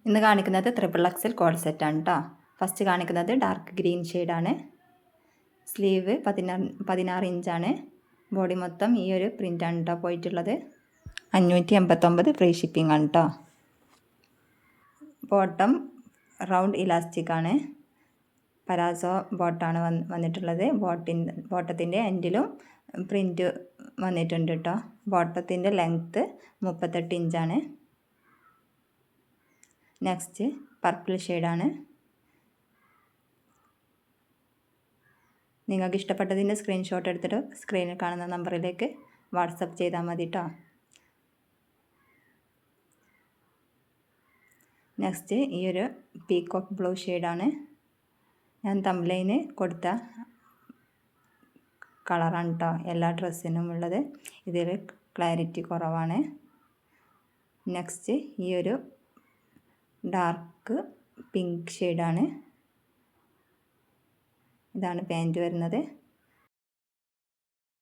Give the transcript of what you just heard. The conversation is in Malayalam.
ഇന്ന് കാണിക്കുന്നത് ട്രിപ്പിൾ എക്സൽ കോഡ് സെറ്റാണ് കേട്ടോ. ഫസ്റ്റ് കാണിക്കുന്നത് ഡാർക്ക് ഗ്രീൻ ഷെയ്ഡാണ്. സ്ലീവ് 16 ഇഞ്ചാണ്. ബോഡി മൊത്തം ഈ ഒരു പ്രിൻ്റാണ് കേട്ടോ പോയിട്ടുള്ളത്. 589 ഫ്രീ ഷിപ്പിംഗ് ആണ് കേട്ടോ. ബോട്ടം റൗണ്ട് ഇലാസ്റ്റിക് ആണ്. പലാസോ ബോട്ടാണ് വന്നിട്ടുള്ളത്. ബോട്ടത്തിൻ്റെ എൻഡിലും പ്രിൻറ്റ് വന്നിട്ടുണ്ട് കേട്ടോ. ബോട്ടത്തിൻ്റെ ലെങ്ത്ത് 38 ഇഞ്ചാണ്. നെക്സ്റ്റ് പർപ്പിൾ ഷെയ്ഡാണ്. നിങ്ങൾക്ക് ഇഷ്ടപ്പെട്ടതിൻ്റെ സ്ക്രീൻഷോട്ട് എടുത്തിട്ട് സ്ക്രീനിൽ കാണുന്ന നമ്പറിലേക്ക് വാട്സപ്പ് ചെയ്താൽ മതി കേട്ടോ. നെക്സ്റ്റ് ഈ ഒരു പീകോക്ക് ബ്ലൂ ഷെയ്ഡാണ്. ഞാൻ തംബ്ലൈന് കൊടുത്ത കളറാണ് കേട്ടോ എല്ലാ ഡ്രസ്സിനും ഉള്ളത്. ഇതിൽ ക്ലാരിറ്റി കുറവാണ്. നെക്സ്റ്റ് ഈ ഒരു ഡാർക്ക് പിങ്ക് ഷെയ്ഡാണ്. ഇതാണ് പാൻറ്റ് വരുന്നത്.